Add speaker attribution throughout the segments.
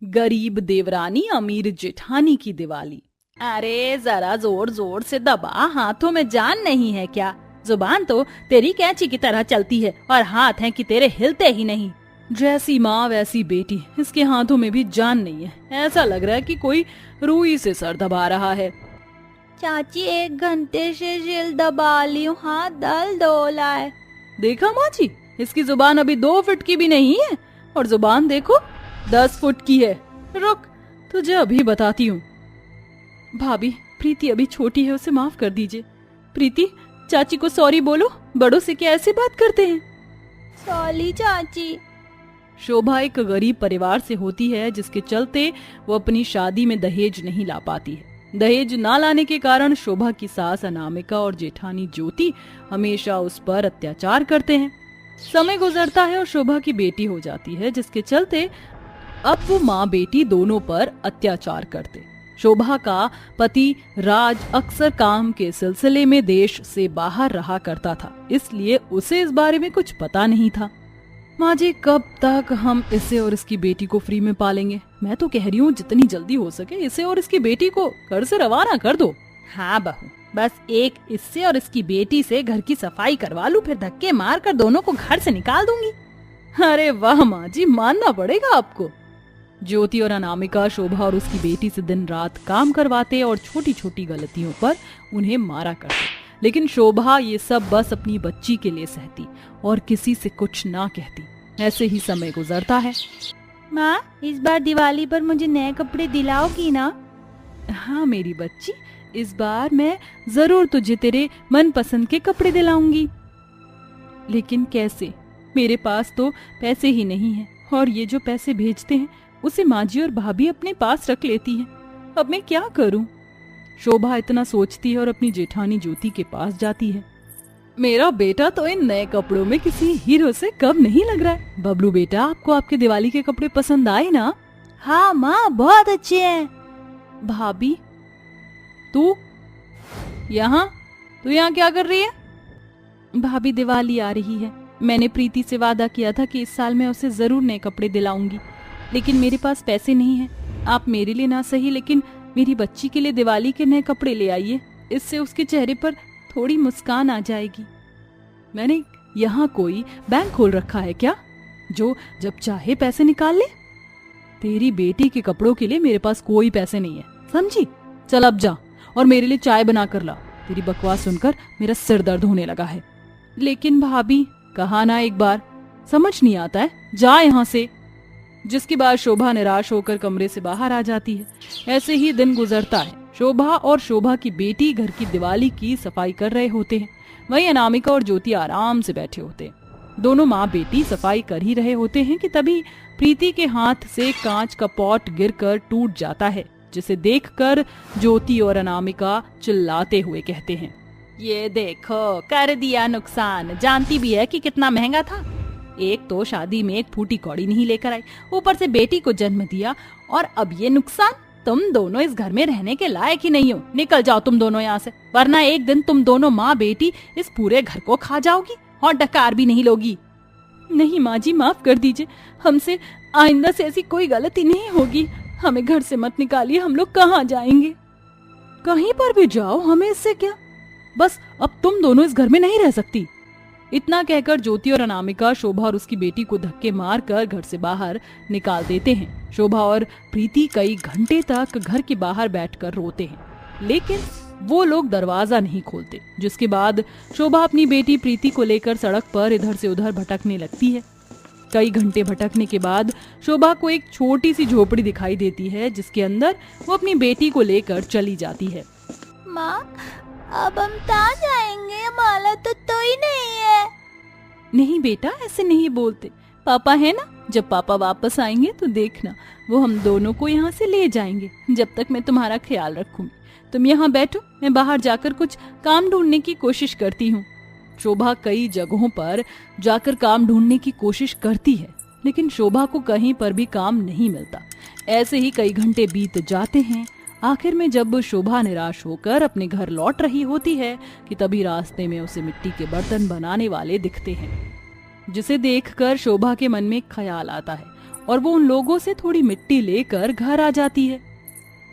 Speaker 1: गरीब देवरानी अमीर जेठानी की दिवाली। अरे जरा जोर जोर से दबा, हाथों में जान नहीं है क्या? जुबान तो तेरी कैंची की तरह चलती है और हाथ हैं कि तेरे हिलते ही नहीं। जैसी माँ वैसी बेटी, इसके हाथों में भी जान नहीं है। ऐसा लग रहा है कि कोई रुई से सर दबा रहा है।
Speaker 2: चाची 1 घंटे से सिर दबा ली हूँ, हाथ दल डोला है।
Speaker 1: देखा माँ जी, इसकी जुबान अभी 2 फुट की भी नहीं है और जुबान देखो 10 फुट की है। रुक, तुझे अभी बताती हूँ। भाभी, प्रीति अभी छोटी है, उसे माफ कर दीजिए। प्रीति, चाची को सॉरी बोलो, बड़ों से क्या ऐसे बात करते हैं?
Speaker 2: सॉरी चाची।
Speaker 1: शोभा एक गरीब परिवार से होती है, जिसके चलते वो अपनी शादी में दहेज नहीं ला पाती है। दहेज ना लाने के कारण शोभा की सास अनामिका और जेठानी ज्योति हमेशा उस पर अत्याचार करते हैं। समय गुजरता है और शोभा की बेटी हो जाती है, जिसके चलते अब वो माँ बेटी दोनों पर अत्याचार करते। शोभा का पति राज अक्सर काम के सिलसिले में देश से बाहर रहा करता था, इसलिए उसे इस बारे में कुछ पता नहीं था। माँ जी, कब तक हम इसे और इसकी बेटी को फ्री में पालेंगे? मैं तो कह रही हूँ जितनी जल्दी हो सके इसे और इसकी बेटी को घर से रवाना कर दो।
Speaker 2: हाँ बहू, बस एक इससे और इसकी बेटी से घर की सफाई करवा लूं, फिर धक्के मार कर दोनों को घर से निकाल दूंगी।
Speaker 1: अरे वाह माँ जी, मानना पड़ेगा आपको। ज्योति और अनामिका शोभा और उसकी बेटी से दिन रात काम करवाते और छोटी छोटी गलतियों पर उन्हें मारा करते, लेकिन शोभा ये सब बस अपनी बच्ची के लिए सहती और किसी से कुछ ना कहती। ऐसे ही समय गुजरता है।
Speaker 2: माँ, इस बार दिवाली पर मुझे नए कपड़े दिलाओगी ना?
Speaker 1: हाँ मेरी बच्ची, इस बार मैं जरूर तुझे तेरे मनपसंद के कपड़े दिलाऊंगी। लेकिन कैसे? मेरे पास तो पैसे ही नहीं हैं, और ये जो पैसे भेजते हैं उसे माँ जी और भाभी अपने पास रख लेती हैं। अब मैं क्या करूं? शोभा इतना सोचती है और अपनी जेठानी ज्योति के पास जाती है। मेरा बेटा तो इन नए कपड़ों में किसी हीरो से कम नहीं लग रहा है। बबलू बेटा, आपको आपके दिवाली के कपड़े पसंद आए ना?
Speaker 2: हाँ माँ, बहुत अच्छे हैं।
Speaker 1: भाभी, तू यहाँ क्या कर रही है? भाभी, दिवाली आ रही है, मैंने प्रीति से वादा किया था कि इस साल मैं उसे जरूर नए कपड़े दिलाऊंगी, लेकिन मेरे पास पैसे नहीं हैं। आप मेरे लिए ना सही, लेकिन मेरी बच्ची के लिए दिवाली के नए कपड़े ले आइए, इससे उसके चेहरे पर थोड़ी मुस्कान आ जाएगी। मैंने यहाँ कोई बैंक खोल रखा है क्या, जो जब चाहे पैसे निकाल ले? तेरी बेटी के कपड़ों के लिए मेरे पास कोई पैसे नहीं है, समझी? चल अब जा और मेरे लिए चाय बना कर ला। तेरी बकवास सुनकर मेरा सिर दर्द होने लगा है। लेकिन भाभी, कहा ना एक बार, समझ नहीं आता है, जा यहाँ से। जिसके बाद शोभा निराश होकर कमरे से बाहर आ जाती है। ऐसे ही दिन गुजरता है। शोभा और शोभा की बेटी घर की दिवाली की सफाई कर रहे होते हैं, वहीं अनामिका और ज्योति आराम से बैठे होते हैं। दोनों माँ बेटी सफाई कर ही रहे होते हैं कि तभी प्रीति के हाथ से कांच का पॉट गिरकर टूट जाता है, जिसे देखकर ज्योति और अनामिका चिल्लाते हुए कहते हैं,
Speaker 2: ये देखो, कर दिया नुकसान। जानती भी है कि कितना महंगा था। एक तो शादी में एक फूटी कौड़ी नहीं लेकर आई, ऊपर से बेटी को जन्म दिया, और अब ये नुकसान। तुम दोनों इस घर में रहने के लायक ही नहीं हो। निकल जाओ तुम दोनों यहाँ से, वरना एक दिन तुम दोनों माँ बेटी इस पूरे घर को खा जाओगी और डकार भी नहीं लोगी।
Speaker 1: नहीं माँ जी, माफ कर दीजिए, हमसे आइंदा से ऐसी कोई गलती नहीं होगी। हमें घर से मत निकालिए, हम लोग कहाँ जाएंगे? कहीं पर भी जाओ, हमें इससे क्या, बस अब तुम दोनों इस घर में नहीं रह सकती। इतना कहकर ज्योति और अनामिका शोभा और उसकी बेटी को धक्के मारकर घर से बाहर निकाल देते हैं। शोभा और प्रीति कई घंटे तक घर के बाहर बैठकर रोते हैं, लेकिन वो लोग दरवाजा नहीं खोलते। जिसके बाद शोभा अपनी बेटी प्रीति को लेकर सड़क पर इधर से उधर भटकने लगती है। कई घंटे भटकने के बाद शोभा को एक छोटी सी झोपड़ी दिखाई देती है, जिसके अंदर वो अपनी बेटी को लेकर चली जाती है।
Speaker 2: माँ, अब हम कहाँ जाएंगे? हमारा तो ही नहीं है।
Speaker 1: नहीं बेटा, ऐसे नहीं बोलते, पापा है ना, जब पापा वापस आएंगे तो देखना, वो हम दोनों को यहाँ से ले जाएंगे। जब तक मैं तुम्हारा ख्याल रखूंगी। तुम यहाँ बैठो, मैं बाहर जाकर कुछ काम ढूंढने की कोशिश करती हूँ। शोभा कई जगहों पर जाकर काम ढूंढने की कोशिश करती है, लेकिन शोभा को कहीं पर भी काम नहीं मिलता। ऐसे ही कई घंटे बीत जाते हैं। आखिर में जब शोभा निराश होकर अपने घर लौट रही होती है कि तभी रास्ते में उसे मिट्टी के बर्तन बनाने वाले दिखते हैं, जिसे देखकर शोभा के मन में ख्याल आता है और वो उन लोगों से थोड़ी मिट्टी लेकर घर आ जाती है।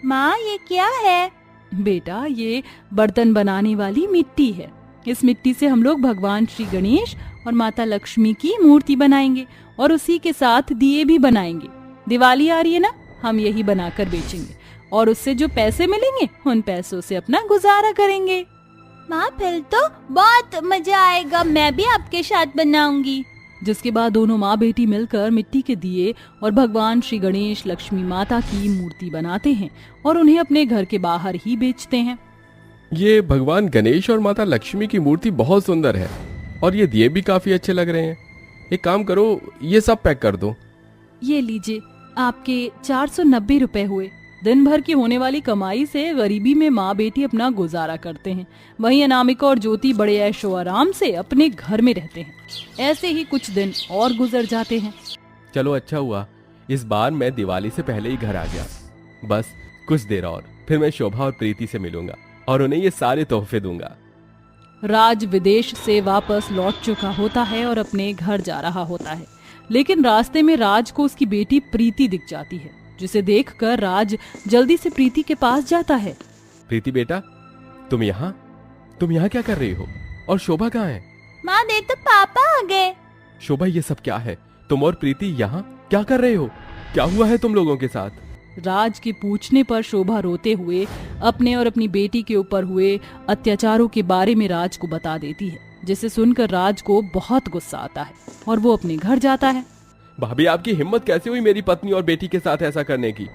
Speaker 2: माँ, ये क्या है?
Speaker 1: बेटा, ये बर्तन बनाने वाली मिट्टी है। इस मिट्टी से हम लोग भगवान श्री गणेश और माता लक्ष्मी की मूर्ति बनाएंगे और उसी के साथ दिए भी बनाएंगे। दिवाली आ रही है ना, हम यही बनाकर बेचेंगे और उससे जो पैसे मिलेंगे उन पैसों से अपना गुजारा करेंगे।
Speaker 2: माँ, फिर तो बहुत मजा आएगा, मैं भी आपके साथ बनाऊंगी।
Speaker 1: जिसके बाद दोनों माँ बेटी मिलकर मिट्टी के दिए और भगवान श्री गणेश लक्ष्मी माता की मूर्ति बनाते हैं और उन्हें अपने घर के बाहर ही बेचते हैं।
Speaker 3: ये भगवान गणेश और माता लक्ष्मी की मूर्ति बहुत सुंदर है और ये दिए भी काफी अच्छे लग रहे हैं। एक काम करो, ये सब पैक कर दो।
Speaker 1: ये लीजिए, आपके 490 रुपए हुए। दिन भर की होने वाली कमाई से गरीबी में माँ बेटी अपना गुजारा करते हैं। वहीं अनामिका और ज्योति बड़े ऐशो आराम से अपने घर में रहते हैं। ऐसे ही कुछ दिन और गुजर जाते हैं।
Speaker 3: चलो अच्छा हुआ, इस बार मैं दिवाली से पहले ही घर आ गया। बस कुछ देर और, फिर मैं शोभा और प्रीति से मिलूंगा और उन्हें ये सारे तोहफे दूंगा।
Speaker 1: राज विदेश से वापस लौट चुका होता है और अपने घर जा रहा होता है, लेकिन रास्ते में राज को उसकी बेटी प्रीति दिख जाती है, जिसे देखकर राज जल्दी से प्रीति के पास जाता है।
Speaker 3: प्रीति बेटा, तुम यहाँ क्या कर रही हो? और शोभा कहाँ है?
Speaker 2: माँ, देख तो पापा आ गए।
Speaker 3: शोभा, ये सब क्या है? तुम और प्रीति यहाँ क्या कर रहे हो? क्या हुआ है तुम लोगों के साथ?
Speaker 1: राज के पूछने पर शोभा रोते हुए अपने और अपनी बेटी के ऊपर हुए अत्याचारों के बारे में राज को बता देती है, जिसे सुनकर राज को बहुत गुस्सा आता है और वो अपने घर जाता है।
Speaker 3: भाभी, आपकी हिम्मत कैसे हुई मेरी पत्नी और बेटी के साथ ऐसा करने की?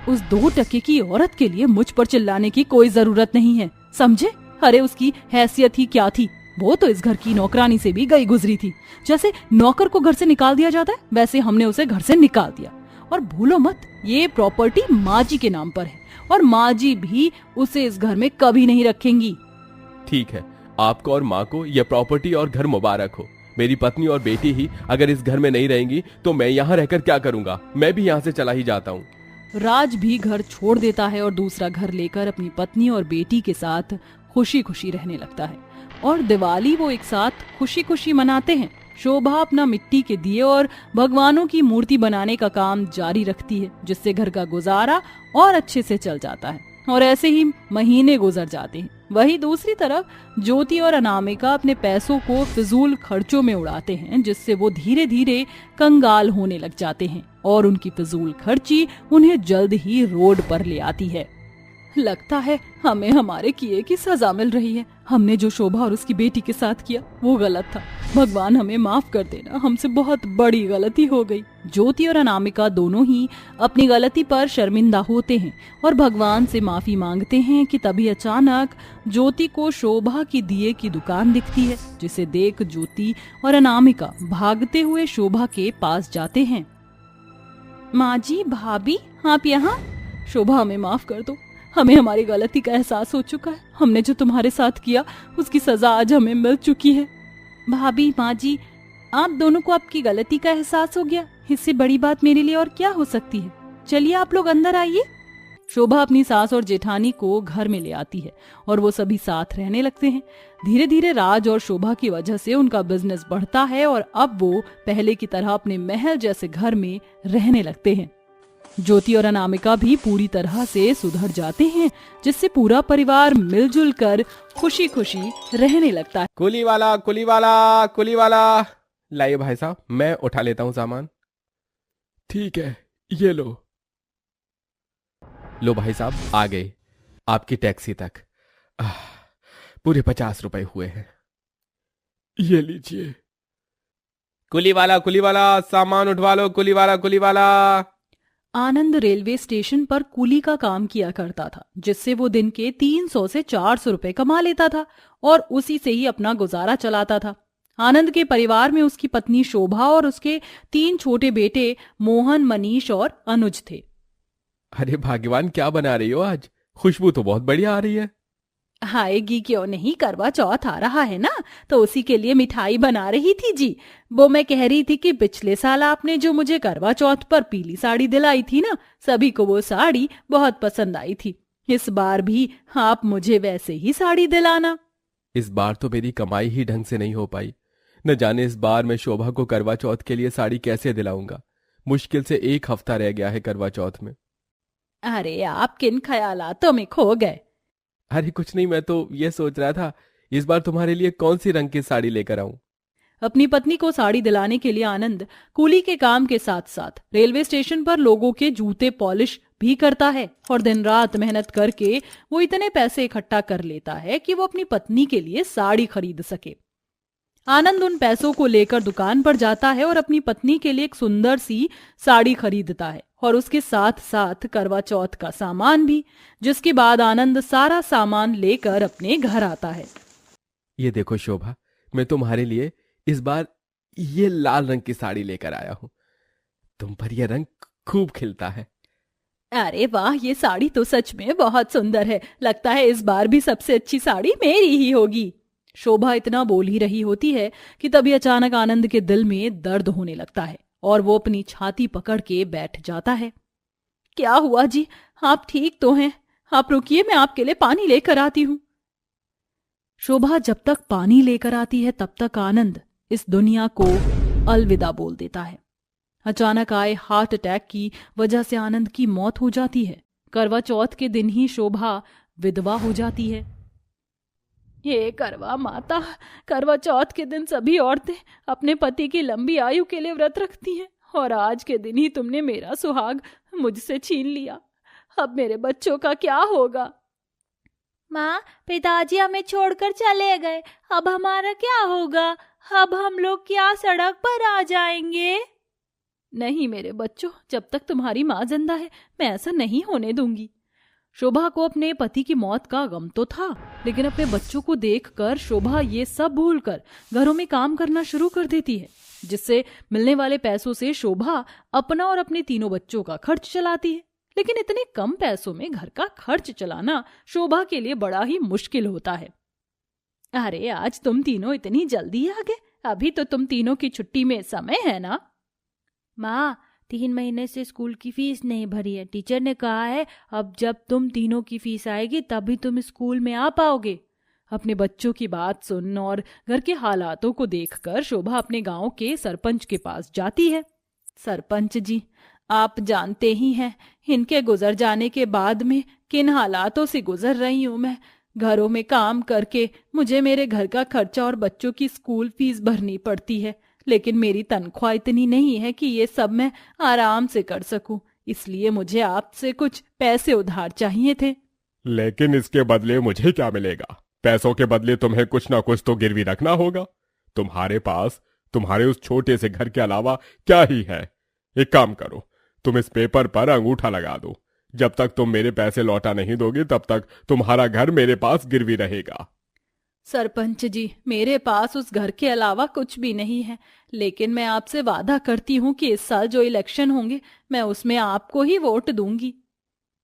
Speaker 1: उस 2 टके की औरत के लिए मुझ पर चिल्लाने की कोई जरूरत नहीं है, समझे? अरे उसकी हैसियत ही क्या थी, वो तो इस घर की नौकरानी से भी गई गुजरी थी। जैसे नौकर को घर से निकाल दिया जाता है, वैसे हमने उसे घर से निकाल दिया। और भूलो मत, ये प्रॉपर्टी माँ जी के नाम पर है और माँ जी भी उसे इस घर में कभी नहीं रखेंगी।
Speaker 3: ठीक है, आपको और माँ को यह प्रॉपर्टी और घर मुबारक हो। मेरी पत्नी और बेटी ही अगर इस घर में नहीं रहेंगी तो मैं यहाँ रहकर क्या करूँगा? मैं भी यहाँ से चला ही जाता हूँ।
Speaker 1: राज भी घर छोड़ देता है और दूसरा घर लेकर अपनी पत्नी और बेटी के साथ खुशी खुशी रहने लगता है और दिवाली वो एक साथ खुशी खुशी मनाते हैं। शोभा अपना मिट्टी के दिए और भगवानों की मूर्ति बनाने का काम जारी रखती है, जिससे घर का गुजारा और अच्छे से चल जाता है और ऐसे ही महीने गुजर जाते हैं। वही दूसरी तरफ ज्योति और अनामिका अपने पैसों को फिजूल खर्चों में उड़ाते हैं, जिससे वो धीरे धीरे कंगाल होने लग जाते हैं और उनकी फिजूल खर्ची उन्हें जल्द ही रोड पर ले आती है। लगता है हमें हमारे किए की सजा मिल रही है। हमने जो शोभा और उसकी बेटी के साथ किया वो गलत था। भगवान हमें माफ कर देना, हमसे बहुत बड़ी गलती हो गई। ज्योति और अनामिका दोनों ही अपनी गलती पर शर्मिंदा होते हैं और भगवान से माफी मांगते हैं कि तभी अचानक ज्योति को शोभा की दिए की दुकान दिखती है, जिसे देख ज्योति और अनामिका भागते हुए शोभा के पास जाते हैं। माँ जी, भाभी, आप यहाँ? शोभा, हमें माफ कर दो, हमें हमारी गलती का एहसास हो चुका है। हमने जो तुम्हारे साथ किया उसकी सजा आज हमें मिल चुकी है। भाभी, माँ जी, आप दोनों को आपकी गलती का एहसास हो गया, इससे बड़ी बात मेरे लिए और क्या हो सकती है। चलिए आप लोग अंदर आइए। शोभा अपनी सास और जेठानी को घर में ले आती है और वो सभी साथ रहने लगते हैं। धीरे धीरे राज और शोभा की वजह से उनका बिजनेस बढ़ता है और अब वो पहले की तरह अपने महल जैसे घर में रहने लगते हैं। ज्योति और अनामिका भी पूरी तरह से सुधर जाते हैं, जिससे पूरा परिवार मिलजुल कर खुशी खुशी रहने लगता है।
Speaker 3: कुली वाला, कुली वाला, कुली वाला, लाइए भाई साहब, मैं उठा लेता हूँ सामान। ठीक है, ये लो। लो भाई साहब, आ गए आपकी टैक्सी तक। पूरे 50 रुपए हुए हैं। ये लीजिए। कुली वाला, सामान उठवा लो। कुली वाला।
Speaker 1: आनंद रेलवे स्टेशन पर कुली का काम किया करता था, जिससे वो दिन के 300 से 400 रुपए कमा लेता था और उसी से ही अपना गुजारा चलाता था। आनंद के परिवार में उसकी पत्नी शोभा और उसके 3 छोटे बेटे मोहन, मनीष और अनुज थे।
Speaker 3: अरे भाग्यवान, क्या बना रही हो आज? खुशबू तो बहुत बढ़िया आ रही है।
Speaker 2: आएगी क्यों नहीं, करवा चौथ आ रहा है ना, तो उसी के लिए मिठाई बना रही थी जी। वो मैं कह रही थी कि पिछले साल आपने जो मुझे करवा चौथ पर पीली साड़ी दिलाई थी ना, सभी को वो साड़ी बहुत पसंद आई थी। इस बार भी आप मुझे वैसे ही साड़ी दिलाना।
Speaker 3: इस बार तो मेरी कमाई ही ढंग से नहीं हो पाई। न जाने इस बार मैं शोभा को करवा चौथ के लिए साड़ी कैसे दिलाऊंगा। मुश्किल से 1 हफ्ता रह गया है करवा चौथ में।
Speaker 2: अरे आप किन ख्यालातों में खो गए?
Speaker 3: अरे कुछ नहीं, मैं तो ये सोच रहा था इस बार तुम्हारे लिए कौन सी रंग की साड़ी लेकर आऊं।
Speaker 1: अपनी पत्नी को साड़ी दिलाने के लिए आनंद कूली के काम के साथ साथ रेलवे स्टेशन पर लोगों के जूते पॉलिश भी करता है और दिन रात मेहनत करके वो इतने पैसे इकट्ठा कर लेता है कि वो अपनी पत्नी के लिए साड़ी खरीद सके। आनंद उन पैसों को लेकर दुकान पर जाता है और अपनी पत्नी के लिए एक सुंदर सी साड़ी खरीदता है और उसके साथ साथ करवा चौथ का सामान भी, जिसके बाद आनंद सारा सामान लेकर अपने घर आता है।
Speaker 3: ये देखो शोभा, मैं तुम्हारे लिए इस बार ये लाल रंग की साड़ी लेकर आया हूं। तुम पर यह रंग खूब खिलता है।
Speaker 2: अरे वाह, ये साड़ी तो सच में बहुत सुंदर है। लगता है इस बार भी सबसे अच्छी साड़ी मेरी ही होगी।
Speaker 1: शोभा इतना बोल ही रही होती है कि तभी अचानक आनंद के दिल में दर्द होने लगता है और वो अपनी छाती पकड़ के बैठ जाता है।
Speaker 2: क्या हुआ जी? आप ठीक तो हैं? आप रुकिए, मैं आपके लिए पानी लेकर आती हूँ।
Speaker 1: शोभा जब तक पानी लेकर आती है तब तक आनंद इस दुनिया को अलविदा बोल देता है। अचानक आए हार्ट अटैक की वजह से आनंद की मौत हो जाती है। करवा चौथ के दिन ही शोभा विधवा हो जाती है।
Speaker 2: हे करवा माता, करवा चौथ के दिन सभी औरतें अपने पति की लंबी आयु के लिए व्रत रखती हैं और आज के दिन ही तुमने मेरा सुहाग मुझसे छीन लिया। अब मेरे बच्चों का क्या होगा?
Speaker 4: माँ, पिताजी हमें छोड़कर चले गए, अब हमारा क्या होगा? अब हम लोग क्या सड़क पर आ जाएंगे?
Speaker 1: नहीं मेरे बच्चों, जब तक तुम्हारी माँ जिंदा है मैं ऐसा नहीं होने दूंगी। शोभा को अपने पति की मौत का गम तो था, लेकिन अपने बच्चों को देखकर शोभा ये सब भूलकर घरों में काम करना शुरू कर देती है, जिससे मिलने वाले पैसों से शोभा अपना और अपने तीनों बच्चों का खर्च चलाती है। लेकिन इतने कम पैसों में घर का खर्च चलाना शोभा के लिए बड़ा ही मुश्किल होता है।
Speaker 2: अरे आज तुम तीनों इतनी जल्दी आ गए? अभी तो तुम तीनों की छुट्टी में समय है ना?
Speaker 4: माँ, 3 महीने से स्कूल की फीस नहीं भरी है। टीचर ने कहा है अब जब तुम तीनों की फीस आएगी तभी तुम स्कूल में आ पाओगे।
Speaker 1: अपने बच्चों की बात सुन और घर के हालातों को देखकर शोभा अपने गांव के सरपंच के पास जाती है।
Speaker 2: सरपंच जी, आप जानते ही हैं इनके गुजर जाने के बाद में किन हालातों से गुजर रही हूं मैं। घरों में काम करके मुझे मेरे घर का खर्चा और बच्चों की स्कूल फीस भरनी पड़ती है, लेकिन मेरी तनख्वाह इतनी नहीं है कि ये सब मैं आराम से कर सकूं। इसलिए मुझे आपसे कुछ पैसे उधार चाहिए थे।
Speaker 3: लेकिन इसके बदले मुझे क्या मिलेगा? पैसों के बदले तुम्हें कुछ ना कुछ तो गिरवी रखना होगा। तुम्हारे पास तुम्हारे उस छोटे से घर के अलावा क्या ही है? एक काम करो, तुम इस पेपर पर अंगूठा लगा दो। जब तक तुम मेरे पैसे लौटा नहीं दोगे तब तक तुम्हारा घर मेरे पास गिरवी रहेगा।
Speaker 2: सरपंच जी, मेरे पास उस घर के अलावा कुछ भी नहीं है, लेकिन मैं आपसे वादा करती हूँ कि इस साल जो इलेक्शन होंगे मैं उसमें आपको ही वोट दूंगी।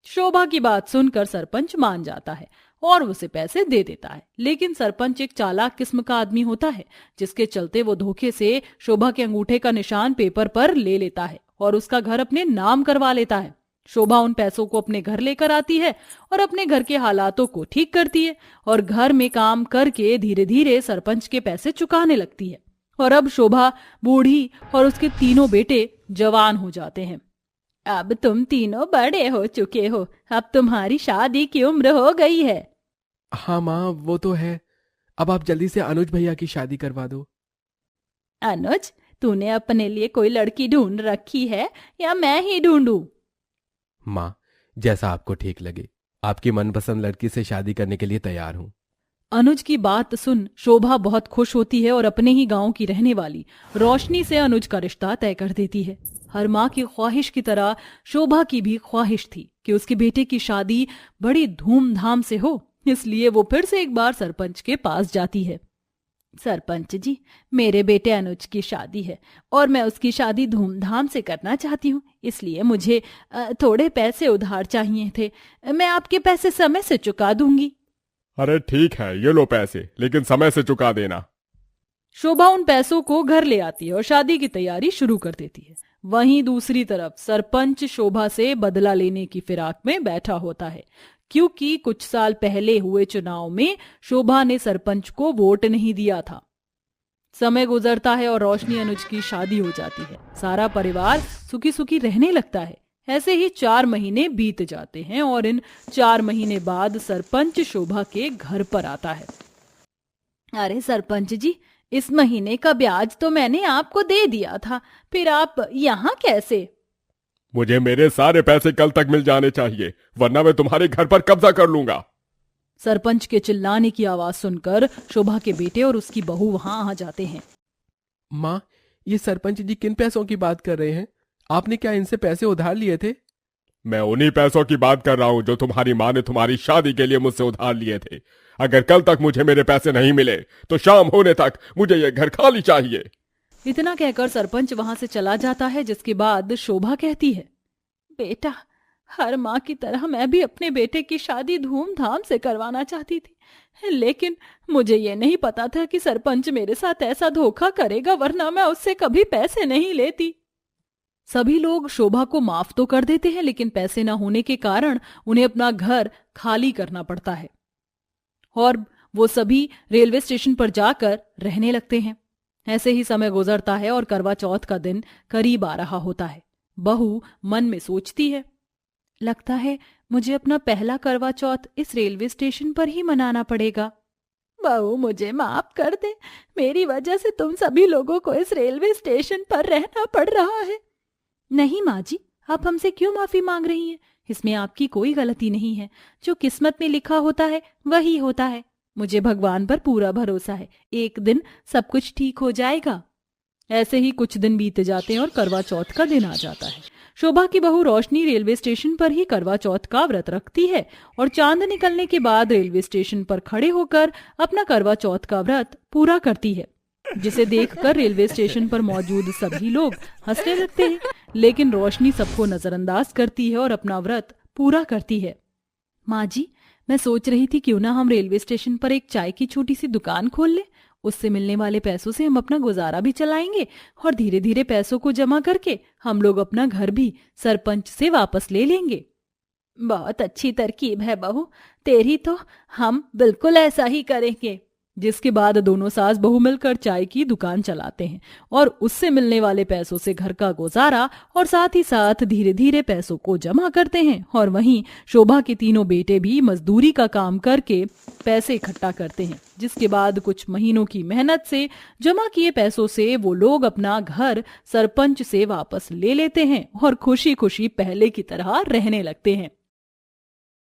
Speaker 1: शोभा की बात सुनकर सरपंच मान जाता है और उसे पैसे दे देता है। लेकिन सरपंच एक चालाक किस्म का आदमी होता है, जिसके चलते वो धोखे से शोभा के अंगूठे का निशान पेपर पर ले लेता है और उसका घर अपने नाम करवा लेता है। शोभा उन पैसों को अपने घर लेकर आती है और अपने घर के हालातों को ठीक करती है और घर में काम करके धीरे धीरे सरपंच के पैसे चुकाने लगती है। और अब शोभा बूढ़ी और उसके तीनों बेटे जवान हो जाते हैं।
Speaker 2: अब तुम तीनों बड़े हो चुके हो, अब तुम्हारी शादी की उम्र हो गई है।
Speaker 3: हाँ माँ, वो तो है। अब आप जल्दी से अनुज भैया की शादी करवा दो।
Speaker 2: अनुज, तूने अपने लिए कोई लड़की ढूंढ रखी है या मैं ही ढूंढूं?
Speaker 3: माँ, जैसा आपको ठीक लगे, आपकी मनपसंद लड़की से शादी करने के लिए तैयार हूँ।
Speaker 1: अनुज की बात सुन शोभा बहुत खुश होती है और अपने ही गांव की रहने वाली रोशनी से अनुज का रिश्ता तय कर देती है। हर माँ की ख्वाहिश की तरह शोभा की भी ख्वाहिश थी कि उसके बेटे की शादी बड़ी धूमधाम से हो, इसलिए वो फिर से एक बार सरपंच के पास जाती है।
Speaker 2: सरपंच जी, मेरे बेटे अनुज की शादी है और मैं उसकी शादी धूमधाम से करना चाहती हूँ, इसलिए मुझे थोड़े पैसे उधार चाहिए थे। मैं आपके पैसे समय से चुका दूंगी।
Speaker 3: अरे ठीक है, ये लो पैसे, लेकिन समय से चुका देना।
Speaker 1: शोभा उन पैसों को घर ले आती है और शादी की तैयारी शुरू कर देती है। वहीं दूसरी तरफ सरपंच शोभा से बदला लेने की फिराक में बैठा होता है, क्योंकि कुछ साल पहले हुए चुनाव में शोभा ने सरपंच को वोट नहीं दिया था।
Speaker 2: समय गुजरता है और रोशनी अनुज की शादी हो जाती है। सारा परिवार सुखी सुखी रहने लगता है। ऐसे ही 4 महीने बीत जाते हैं और इन 4 महीने बाद सरपंच शोभा के घर पर आता है।
Speaker 1: अरे सरपंच जी, इस महीने का ब्याज तो मैंने आपको दे दिया था, फिर आप यहाँ कैसे?
Speaker 3: मुझे मेरे सारे पैसे कल तक मिल जाने चाहिए, वरना मैं तुम्हारे घर पर कब्जा कर लूंगा।
Speaker 2: सरपंच के चिल्लाने की आवाज सुनकर शोभा के बेटे और उसकी बहू वहां आ जाते हैं।
Speaker 3: माँ, ये सरपंच जी किन पैसों की बात कर रहे हैं? आपने क्या इनसे पैसे उधार लिए थे? मैं उन्हीं पैसों की बात कर रहा हूं जो तुम्हारी माँ ने तुम्हारी शादी के लिए मुझसे उधार लिए थे। अगर कल तक मुझे मेरे पैसे नहीं मिले तो शाम होने तक मुझे ये घर खाली चाहिए।
Speaker 2: इतना कहकर सरपंच वहां से चला जाता है, जिसके बाद शोभा कहती है,
Speaker 1: बेटा, हर माँ की तरह मैं भी अपने बेटे की शादी धूमधाम से करवाना चाहती थी, लेकिन मुझे ये नहीं पता था कि सरपंच मेरे साथ ऐसा धोखा करेगा, वरना मैं उससे कभी पैसे नहीं लेती।
Speaker 2: सभी लोग शोभा को माफ तो कर देते हैं, लेकिन पैसे न होने के कारण उन्हें अपना घर खाली करना पड़ता है और वो सभी रेलवे स्टेशन पर जाकर रहने लगते हैं। ऐसे ही समय गुजरता है और करवा चौथ का दिन करीब आ रहा होता है। बहू मन में सोचती है, लगता है मुझे अपना पहला करवा चौथ इस रेलवे स्टेशन पर ही मनाना पड़ेगा।
Speaker 1: बहू, मुझे माफ कर दे, मेरी वजह से तुम सभी लोगों को इस रेलवे स्टेशन पर रहना पड़ रहा है।
Speaker 2: नहीं माँ जी, आप हमसे क्यों माफी मांग रही हैं? इसमें आपकी कोई गलती नहीं है। जो किस्मत में लिखा होता है वही होता है। मुझे भगवान पर पूरा भरोसा है, एक दिन सब कुछ ठीक हो जाएगा। ऐसे ही कुछ दिन बीत जाते हैं और करवा चौथ का दिन आ जाता है। शोभा की बहू रोशनी रेलवे स्टेशन पर ही करवा चौथ का व्रत रखती है और चांद निकलने के बाद रेलवे स्टेशन पर खड़े होकर अपना करवा चौथ का व्रत पूरा करती है, जिसे देखकर रेलवे स्टेशन पर मौजूद सभी लोग हंसने लगते हैं। लेकिन रोशनी सबको नजरअंदाज करती है और अपना व्रत पूरा करती है। माँ जी, मैं सोच रही थी क्यों ना हम रेलवे स्टेशन पर एक चाय की छोटी सी दुकान खोल लें। उससे मिलने वाले पैसों से हम अपना गुजारा भी चलाएंगे और धीरे धीरे पैसों को जमा करके हम लोग अपना घर भी सरपंच से वापस ले लेंगे।
Speaker 1: बहुत अच्छी तरकीब है बहू तेरी, तो हम बिल्कुल ऐसा ही करेंगे।
Speaker 2: जिसके बाद दोनों सास बहू मिलकर चाय की दुकान चलाते हैं और उससे मिलने वाले पैसों से घर का गुजारा और साथ ही साथ धीरे धीरे पैसों को जमा करते हैं। और वहीं शोभा के तीनों बेटे भी मजदूरी का काम करके पैसे इकट्ठा करते हैं, जिसके बाद कुछ महीनों की मेहनत से जमा किए पैसों से वो लोग अपना घर सरपंच से वापस ले लेते हैं और खुशी खुशी पहले की तरह रहने लगते हैं।